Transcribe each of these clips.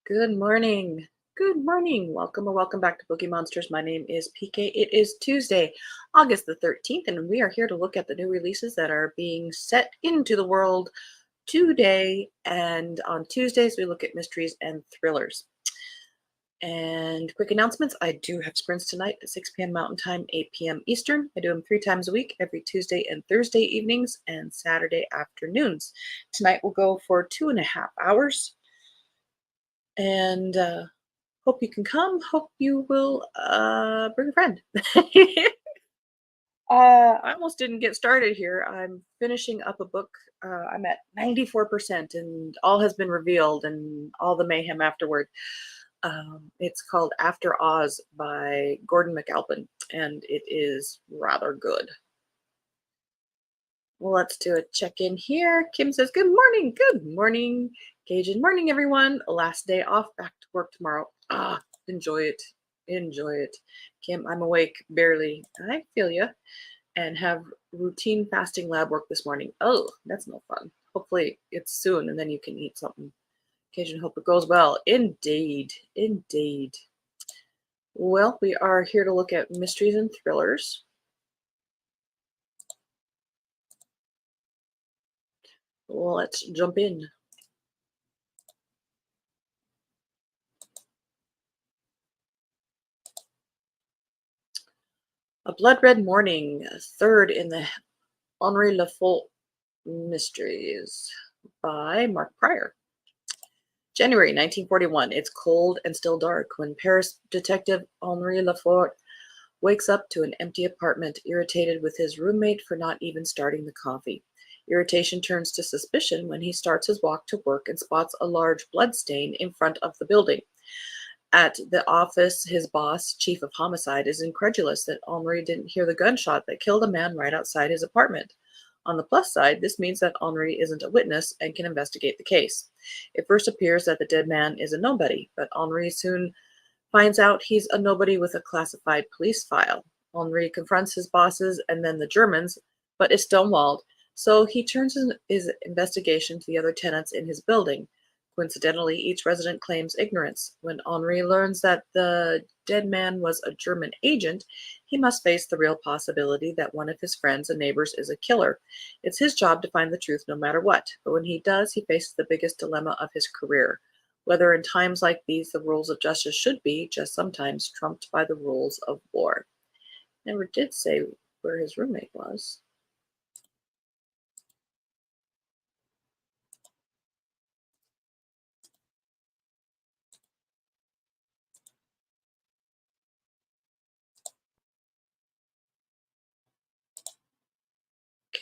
Good morning. Good morning. Welcome or welcome back to Bookeemonsters. My name is PK. It is Tuesday, August the 13th, and we are here to look at the new releases that are being set into the world today. And on Tuesdays, we look at mysteries and thrillers. And quick announcements, I do have sprints tonight at 6 p.m. Mountain Time, 8 p.m. Eastern. I do them 3 times a week, every Tuesday and Thursday evenings and Saturday afternoons. Tonight we'll go for 2.5 hours. And hope you can come. Hope you will bring a friend. I almost didn't get started here. I'm finishing up a book. I'm at 94%, and all has been revealed, and all the mayhem afterward. It's called After Oz by Gordon McAlpin, and it is rather good. Well, let's do a check-in here. Kim says, good morning. Good morning. Cajun morning, everyone. Last day off, back to work tomorrow. Enjoy it. Enjoy it. Kim, I'm awake, barely. I feel you. And have routine fasting lab work this morning. Oh, that's no fun. Hopefully it's soon, and then you can eat something. Cajun, hope it goes well. Indeed. Indeed. Well, we are here to look at mysteries and thrillers. Well, let's jump in. A Blood Red Morning, third in the Henri Lefort Mysteries by Mark Pryor. January 1941. It's cold and still dark when Paris detective Henri Lefort wakes up to an empty apartment, irritated with his roommate for not even starting the coffee. Irritation turns to suspicion when he starts his walk to work and spots a large blood stain in front of the building. At the office, his boss, chief of homicide, is incredulous that Henri didn't hear the gunshot that killed a man right outside his apartment. On the plus side, this means that Henri isn't a witness and can investigate the case. It first appears that the dead man is a nobody, but Henri soon finds out he's a nobody with a classified police file. Henri confronts his bosses and then the Germans, but is stonewalled, so he turns his investigation to the other tenants in his building. Coincidentally, each resident claims ignorance. When Henri learns that the dead man was a German agent, he must face the real possibility that one of his friends and neighbors is a killer. It's his job to find the truth no matter what, but when he does, he faces the biggest dilemma of his career. Whether in times like these the rules of justice should be, just sometimes, trumped by the rules of war. Never did say where his roommate was.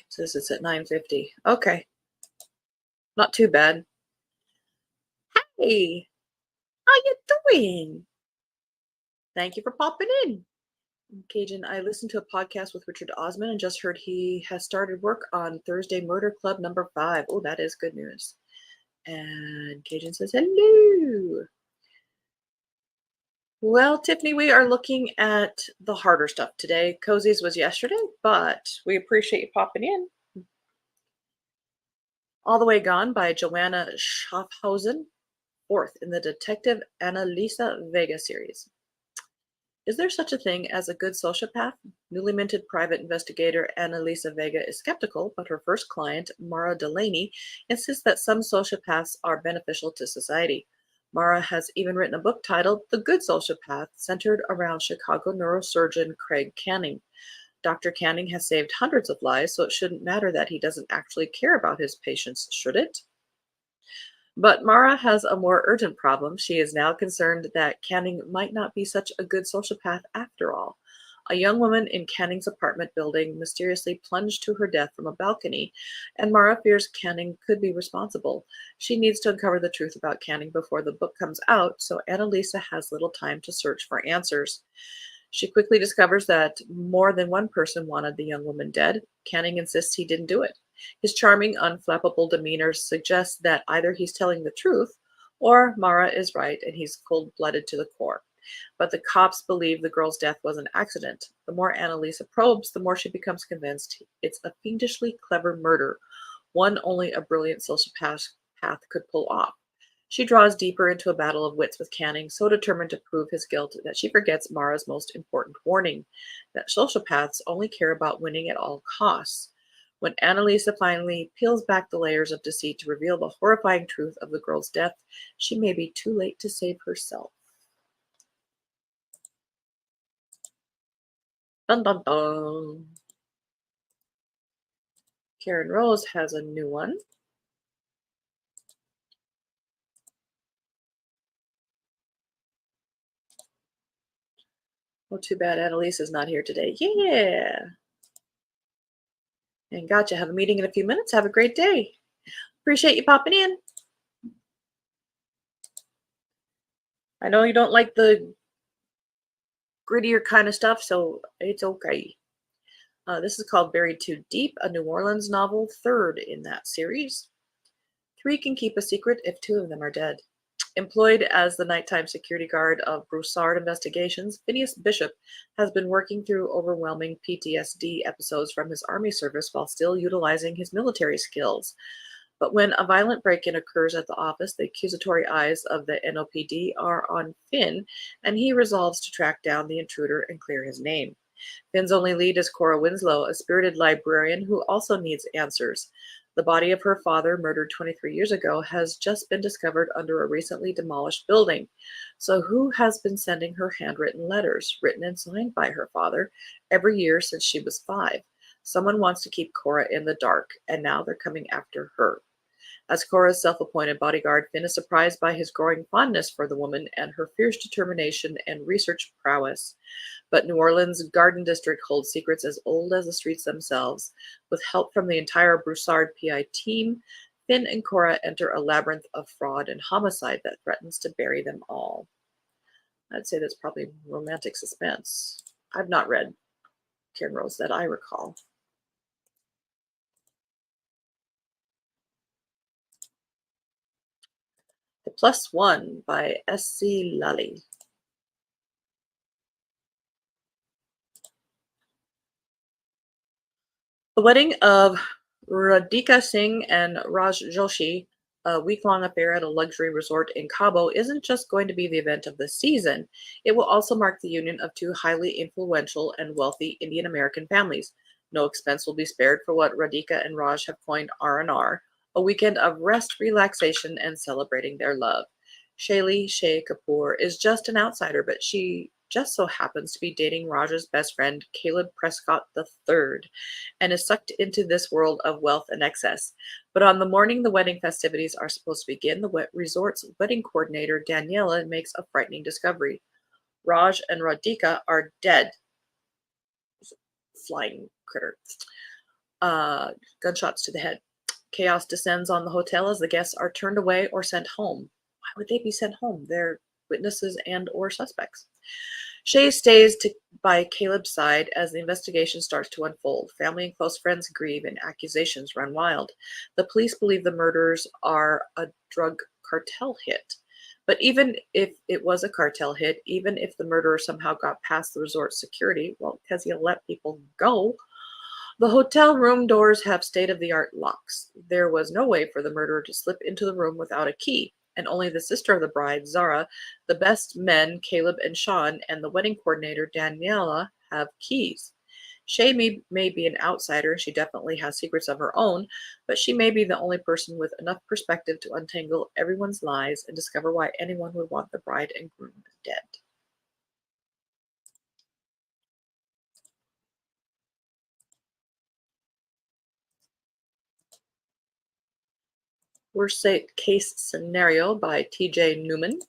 Says it's at 9:50. Okay, not too bad. Hey, how you doing? Thank you for popping in. Cajun, I listened to a podcast with Richard Osman and just heard he has started work on Thursday Murder Club #5. Oh, that is good news. And Cajun says, hello. Well, Tiffany, we are looking at the harder stuff today. Cozy's was yesterday, but we appreciate you popping in. All the Way Gone by Joanna Schaffhausen, fourth in the Detective Annalisa Vega series. Is there such a thing as a good sociopath? Newly minted private investigator Annalisa Vega is skeptical, but her first client, Mara Delaney, insists that some sociopaths are beneficial to society. Mara has even written a book titled The Good Sociopath, centered around Chicago neurosurgeon Craig Canning. Dr. Canning has saved hundreds of lives, so it shouldn't matter that he doesn't actually care about his patients, should it? But Mara has a more urgent problem. She is now concerned that Canning might not be such a good sociopath after all. A young woman in Canning's apartment building mysteriously plunged to her death from a balcony, and Mara fears Canning could be responsible. She needs to uncover the truth about Canning before the book comes out, so Annalisa has little time to search for answers. She quickly discovers that more than one person wanted the young woman dead. Canning insists he didn't do it. His charming, unflappable demeanor suggests that either he's telling the truth or Mara is right and he's cold-blooded to the core. But the cops believe the girl's death was an accident. The more Annalisa probes, the more she becomes convinced it's a fiendishly clever murder, one only a brilliant sociopath could pull off. She draws deeper into a battle of wits with Canning, so determined to prove his guilt that she forgets Mara's most important warning, that sociopaths only care about winning at all costs. When Annalisa finally peels back the layers of deceit to reveal the horrifying truth of the girl's death, she may be too late to save herself. Dun dun dun. Karen Rose has a new one. Oh, too bad Annalisa's not here today. Yeah. And gotcha. Have a meeting in a few minutes. Have a great day. Appreciate you popping in. I know you don't like the grittier kind of stuff, so it's okay. This is called Buried Too Deep, a New Orleans novel, third in that series. Three can keep a secret if two of them are dead. Employed as the nighttime security guard of Broussard Investigations, Phineas Bishop has been working through overwhelming PTSD episodes from his army service while still utilizing his military skills. But when a violent break-in occurs at the office, the accusatory eyes of the NOPD are on Finn, and he resolves to track down the intruder and clear his name. Finn's only lead is Cora Winslow, a spirited librarian who also needs answers. The body of her father, murdered 23 years ago, has just been discovered under a recently demolished building. So who has been sending her handwritten letters, written and signed by her father, every year since she was 5? Someone wants to keep Cora in the dark, and now they're coming after her. As Cora's self-appointed bodyguard, Finn is surprised by his growing fondness for the woman and her fierce determination and research prowess. But New Orleans' Garden District holds secrets as old as the streets themselves. With help from the entire Broussard PI team, Finn and Cora enter a labyrinth of fraud and homicide that threatens to bury them all. I'd say that's probably romantic suspense. I've not read Karen Rose that I recall. The Plus One by S.C. Lally. The wedding of Radhika Singh and Raj Joshi, a week-long affair at a luxury resort in Cabo, isn't just going to be the event of the season. It will also mark the union of two highly influential and wealthy Indian American families. No expense will be spared for what Radhika and Raj have coined R&R, a weekend of rest, relaxation, and celebrating their love. Shaylee Shea Kapoor is just an outsider, but she just so happens to be dating Raj's best friend, Caleb Prescott III, and is sucked into this world of wealth and excess. But on the morning the wedding festivities are supposed to begin, the resort's wedding coordinator, Daniela, makes a frightening discovery. Raj and Radhika are dead. Flying critter. Gunshots to the head. Chaos descends on the hotel as the guests are turned away or sent home. Why would they be sent home? They're witnesses and or suspects. Shay stays by Caleb's side as the investigation starts to unfold. Family and close friends grieve and accusations run wild. The police believe the murders are a drug cartel hit. But even if it was a cartel hit, even if the murderer somehow got past the resort's security, well, because he'll let people go, the hotel room doors have state-of-the-art locks. There was no way for the murderer to slip into the room without a key, and only the sister of the bride, Zara, the best men, Caleb and Sean, and the wedding coordinator, Daniela, have keys. Shay may be an outsider, she definitely has secrets of her own, but she may be the only person with enough perspective to untangle everyone's lies and discover why anyone would want the bride and groom dead. Worst Case Scenario by T.J. Newman.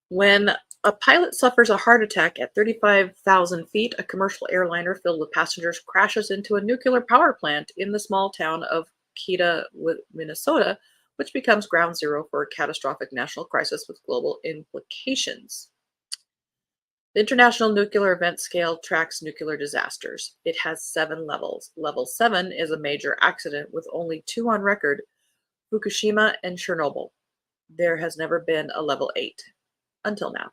When a pilot suffers a heart attack at 35,000 feet, a commercial airliner filled with passengers crashes into a nuclear power plant in the small town of Kedah, Minnesota, which becomes ground zero for a catastrophic national crisis with global implications. The International Nuclear Event Scale tracks nuclear disasters. It has 7 levels. Level 7 is a major accident with only 2 on record, Fukushima and Chernobyl. There has never been a level 8 until now.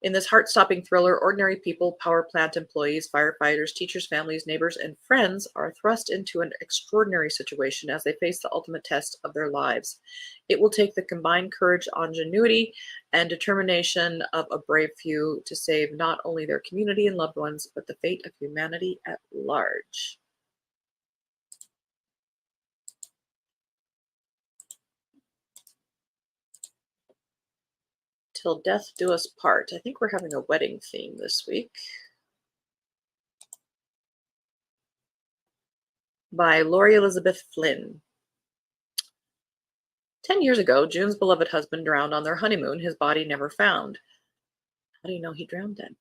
In this heart-stopping thriller, ordinary people, power plant employees, firefighters, teachers, families, neighbors, and friends are thrust into an extraordinary situation as they face the ultimate test of their lives. It will take the combined courage, ingenuity, and determination of a brave few to save not only their community and loved ones, but the fate of humanity at large. Till Death Do Us Part. I think we're having a wedding theme this week. By Lori Elizabeth Flynn. 10 years ago, June's beloved husband drowned on their honeymoon, his body never found. How do you know he drowned then?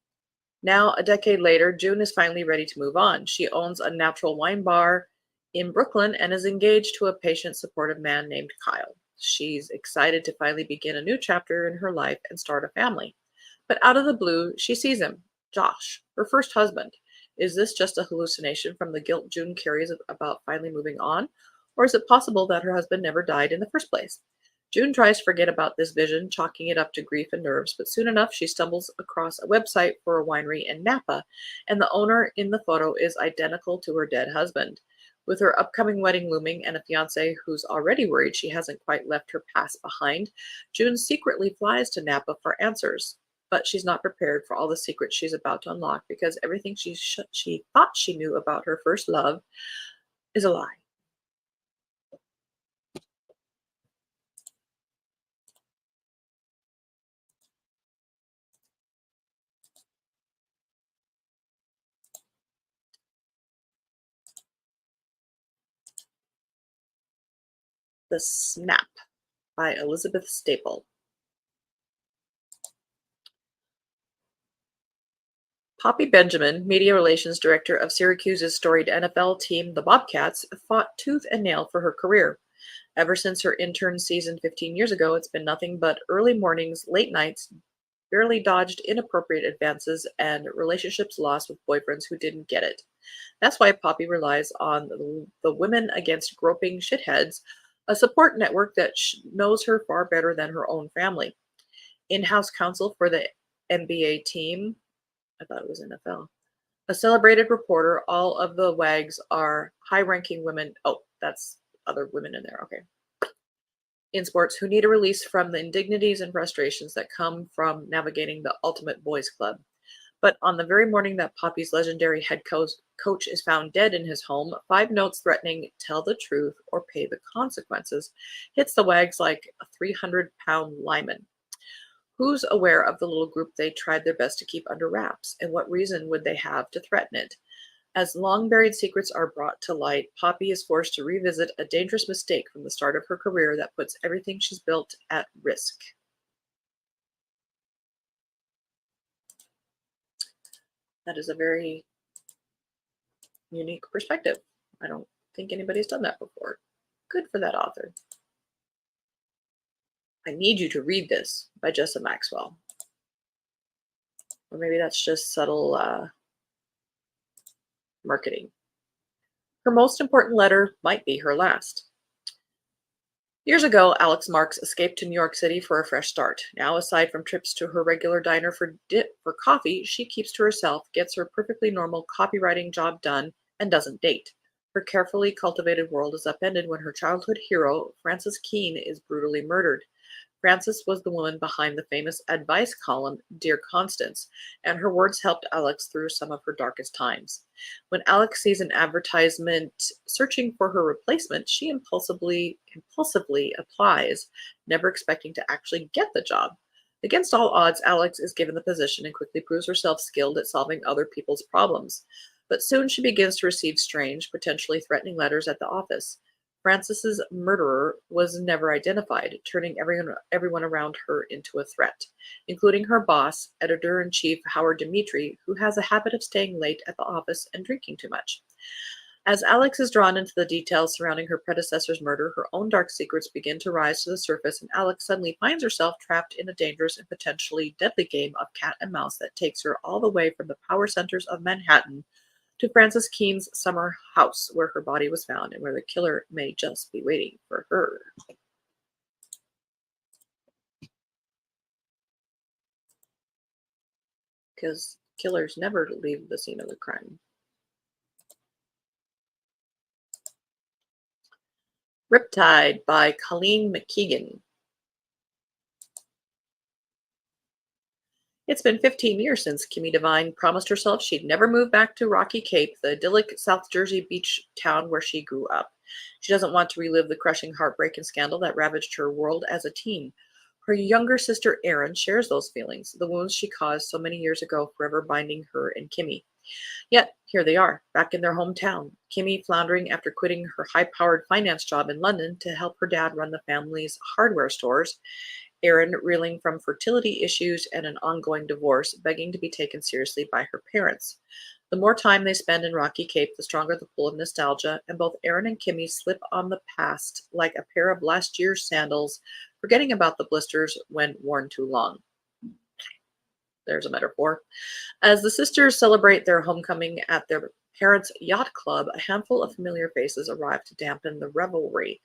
Now, a decade later, June is finally ready to move on. She owns a natural wine bar in Brooklyn and is engaged to a patient, supportive man named Kyle. She's excited to finally begin a new chapter in her life and start a family. But out of the blue, she sees him, Josh, her first husband. Is this just a hallucination from the guilt June carries about finally moving on? Or is it possible that her husband never died in the first place? June tries to forget about this vision, chalking it up to grief and nerves, but soon enough she stumbles across a website for a winery in Napa, and the owner in the photo is identical to her dead husband. With her upcoming wedding looming and a fiance who's already worried she hasn't quite left her past behind, June secretly flies to Napa for answers. But she's not prepared for all the secrets she's about to unlock because everything she thought she knew about her first love is a lie. The Snap by Elizabeth Staple. Poppy Benjamin, media relations director of Syracuse's storied NFL team, the Bobcats, fought tooth and nail for her career. Ever since her intern season 15 years ago, it's been nothing but early mornings, late nights, barely dodged inappropriate advances, and relationships lost with boyfriends who didn't get it. That's why Poppy relies on the Women Against Groping Shitheads, a support network that knows her far better than her own family. In-house counsel for the NBA team, I thought it was NFL. A celebrated reporter, all of the WAGs are high-ranking women. Oh, that's other women in there. Okay. In sports who need a release from the indignities and frustrations that come from navigating the ultimate boys club. But on the very morning that Poppy's legendary head coach is found dead in his home, 5 notes threatening tell the truth or pay the consequences hits the WAGs like a 300-pound lineman. Who's aware of the little group they tried their best to keep under wraps, and what reason would they have to threaten it? As long-buried secrets are brought to light, Poppy is forced to revisit a dangerous mistake from the start of her career that puts everything she's built at risk. That is a very unique perspective. I don't think anybody's done that before. Good for that author. I Need You to Read This by Jessa Maxwell. Or maybe that's just subtle marketing. Her most important letter might be her last. Years ago, Alex Marks escaped to New York City for a fresh start. Now, aside from trips to her regular diner for coffee, she keeps to herself, gets her perfectly normal copywriting job done, and doesn't date. Her carefully cultivated world is upended when her childhood hero, Frances Keene, is brutally murdered. Frances was the woman behind the famous advice column, Dear Constance, and her words helped Alex through some of her darkest times. When Alex sees an advertisement searching for her replacement, she impulsively applies, never expecting to actually get the job. Against all odds, Alex is given the position and quickly proves herself skilled at solving other people's problems. But soon she begins to receive strange, potentially threatening letters at the office. Frances's murderer was never identified, turning everyone around her into a threat, including her boss, editor-in-chief Howard Dimitri, who has a habit of staying late at the office and drinking too much. As Alex is drawn into the details surrounding her predecessor's murder, her own dark secrets begin to rise to the surface, and Alex suddenly finds herself trapped in a dangerous and potentially deadly game of cat and mouse that takes her all the way from the power centers of Manhattan to Frances Keene's summer house, where her body was found and where the killer may just be waiting for her. because killers never leave the scene of the crime. Riptide by Colleen McKeegan. It's been 15 years since Kimmy Devine promised herself she'd never move back to Rocky Cape, the idyllic South Jersey beach town where she grew up. She doesn't want to relive the crushing heartbreak and scandal that ravaged her world as a teen. Her younger sister Erin shares those feelings, the wounds she caused so many years ago forever binding her and Kimmy. Yet, here they are, back in their hometown. Kimmy floundering after quitting her high-powered finance job in London to help her dad run the family's hardware stores. Erin reeling from fertility issues and an ongoing divorce, begging to be taken seriously by her parents. The more time they spend in Rocky Cape, the stronger the pull of nostalgia, and both Erin and Kimmy slip on the past like a pair of last year's sandals, forgetting about the blisters when worn too long. There's a metaphor. As the sisters celebrate their homecoming at their parents' yacht club, a handful of familiar faces arrive to dampen the revelry.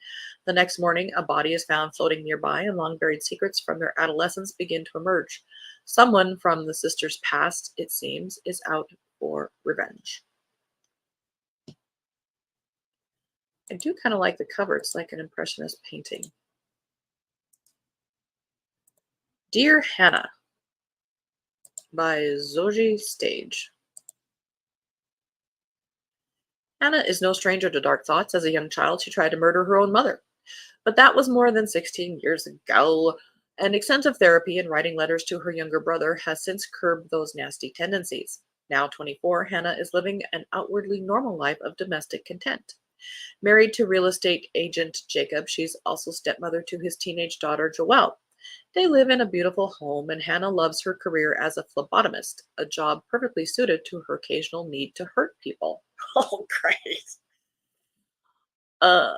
The next morning, a body is found floating nearby, and long-buried secrets from their adolescence begin to emerge. Someone from the sisters' past, it seems, is out for revenge. I do kind of like the cover. It's like an impressionist painting. Dear Hannah by Zoji Stage. Hannah is no stranger to dark thoughts. As a young child, she tried to murder her own mother. But that was more than 16 years ago. And extensive therapy and writing letters to her younger brother has since curbed those nasty tendencies. Now 24, Hannah is living an outwardly normal life of domestic content. Married to real estate agent Jacob, she's also stepmother to his teenage daughter Joelle. They live in a beautiful home, and Hannah loves her career as a phlebotomist, a job perfectly suited to her occasional need to hurt people. Oh, great. Uh,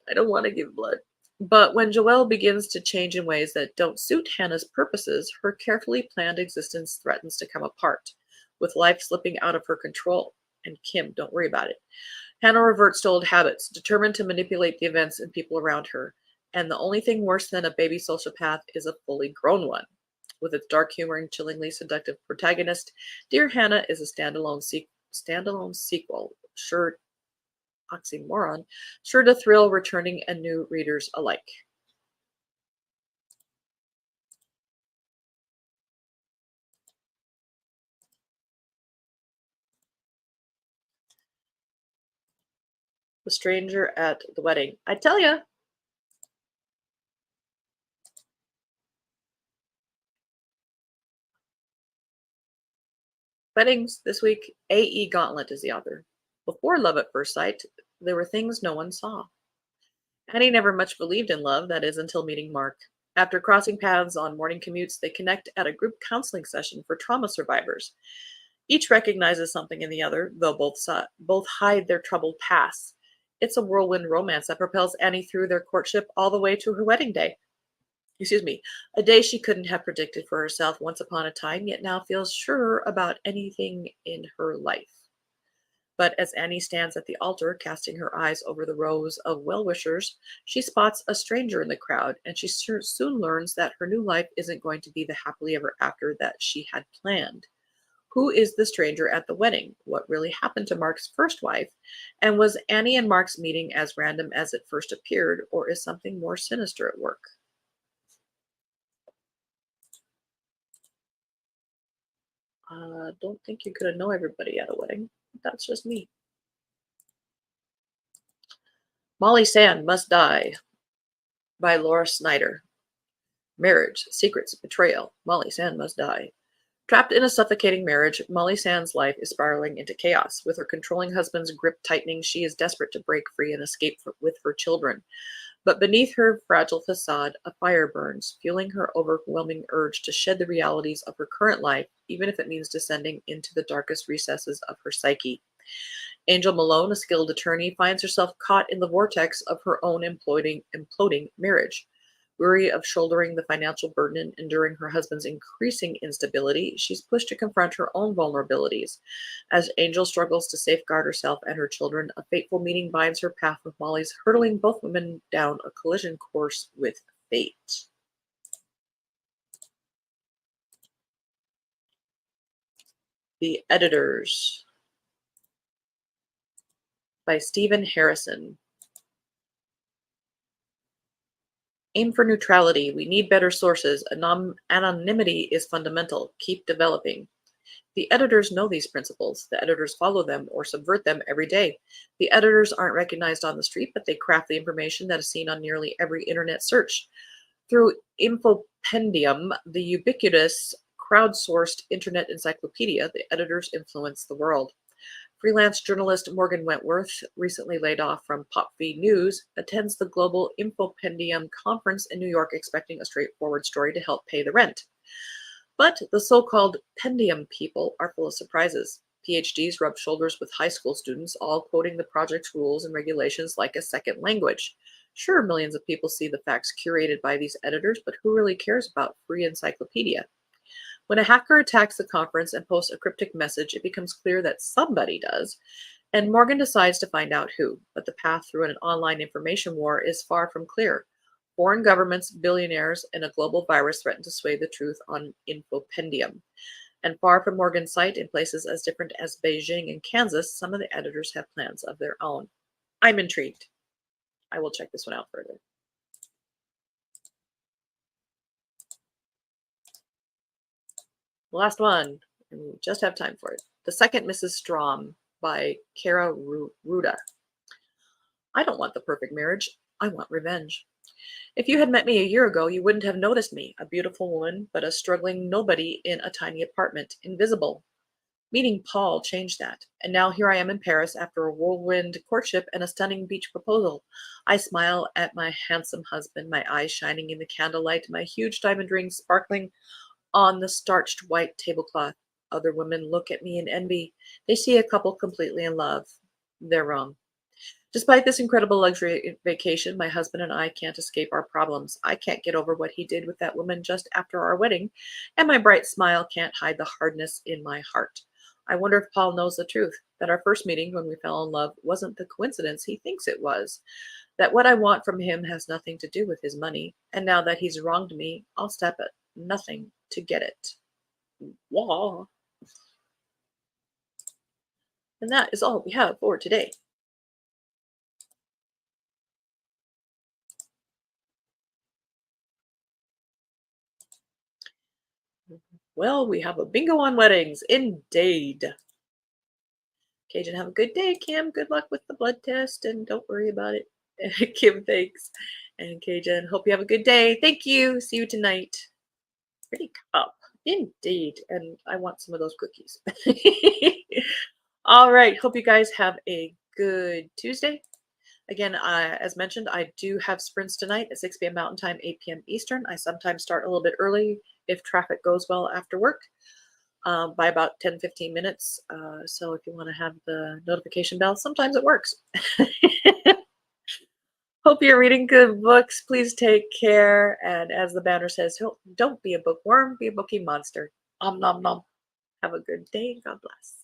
I don't want to give blood. But when Joelle begins to change in ways that don't suit Hannah's purposes, her carefully planned existence threatens to come apart, with life slipping out of her control. And Kim, don't worry about it. Hannah reverts to old habits, determined to manipulate the events and people around her. And the only thing worse than a baby sociopath is a fully grown one. With its dark humor and chillingly seductive protagonist, Dear Hannah is a standalone sequel, sure oxymoron, sure to thrill returning and new readers alike. The Stranger at the Wedding. I tell ya, weddings this week. A.E. Gauntlet is the author. Before Love at First Sight, there were things no one saw. Annie never much believed in love, that is, until meeting Mark. After crossing paths on morning commutes, they connect at a group counseling session for trauma survivors. Each recognizes something in the other, though both hide their troubled pasts. It's a whirlwind romance that propels Annie through their courtship all the way to her wedding day. Excuse me, a day she couldn't have predicted for herself once upon a time, yet now feels sure about anything in her life. But as Annie stands at the altar, casting her eyes over the rows of well-wishers, she spots a stranger in the crowd, and she soon learns that her new life isn't going to be the happily ever after that she had planned. Who is the stranger at the wedding? What really happened to Mark's first wife? And was Annie and Mark's meeting as random as it first appeared, or is something more sinister at work? Don't think you're gonna know everybody at a wedding. That's just me. Molly Sand Must Die by Laura Snyder. Marriage, secrets, betrayal. Molly Sand must die. Trapped in a suffocating marriage, Molly Sand's life is spiraling into chaos. With her controlling husband's grip tightening, she is desperate to break free and escape with her children. But beneath her fragile facade, a fire burns, fueling her overwhelming urge to shed the realities of her current life, even if it means descending into the darkest recesses of her psyche. Angel Malone, a skilled attorney, finds herself caught in the vortex of her own imploding marriage. Weary of shouldering the financial burden and enduring her husband's increasing instability, she's pushed to confront her own vulnerabilities. As Angel struggles to safeguard herself and her children, a fateful meeting binds her path with Molly's, hurtling both women down a collision course with fate. The Editors by Stephen Harrison. Aim for neutrality. We need better sources. Anonymity is fundamental. Keep developing. The editors know these principles. The editors follow them or subvert them every day. The editors aren't recognized on the street, but they craft the information that is seen on nearly every internet search. Through Infopendium, the ubiquitous, crowdsourced internet encyclopedia, the editors influence the world. Freelance journalist Morgan Wentworth, recently laid off from Pop V News, attends the Global Infopendium conference in New York expecting a straightforward story to help pay the rent. But the so-called Pendium people are full of surprises. PhDs rub shoulders with high school students, all quoting the project's rules and regulations like a second language. Sure, millions of people see the facts curated by these editors, but who really cares about free encyclopedia? When a hacker attacks the conference and posts a cryptic message, it becomes clear that somebody does, and Morgan decides to find out who. But the path through an online information war is far from clear. Foreign governments, billionaires, and a global virus threaten to sway the truth on Infopendium. And far from Morgan's sight, in places as different as Beijing and Kansas, some of the editors have plans of their own. I'm intrigued. I will check this one out further. Last one, and we just have time for it. The Second Mrs. Strom by Kara Ruda. I don't want the perfect marriage. I want revenge. If you had met me a year ago, you wouldn't have noticed me, a beautiful woman, but a struggling nobody in a tiny apartment, invisible. Meeting Paul changed that, and now here I am in Paris after a whirlwind courtship and a stunning beach proposal. I smile at my handsome husband, my eyes shining in the candlelight, my huge diamond ring sparkling on the starched white tablecloth. Other women look at me in envy. They see a couple completely in love. They're wrong. Despite this incredible luxury vacation, my husband and I can't escape our problems. I can't get over what he did with that woman just after our wedding, and my bright smile can't hide the hardness in my heart. I wonder if Paul knows the truth, that our first meeting when we fell in love wasn't the coincidence he thinks it was, that what I want from him has nothing to do with his money, and now that he's wronged me, I'll step at nothing to get it. Wah. And that is all we have for today. Well, we have a bingo on weddings, indeed. Cajun, have a good day. Kim, good luck with the blood test, and don't worry about it. Kim, thanks. And Cajun, hope you have a good day. Thank you. See you tonight. Pretty cup, indeed. And I want some of those cookies. All right. Hope you guys have a good Tuesday. Again, as mentioned, I do have sprints tonight at 6 p.m. Mountain Time, 8 p.m. Eastern. I sometimes start a little bit early if traffic goes well after work, by about 10-15 minutes. So if you want to have the notification bell, sometimes it works. Hope you're reading good books. Please take care. And as the banner says, don't be a bookworm, be a bookie monster. Om nom nom. Have a good day. God bless.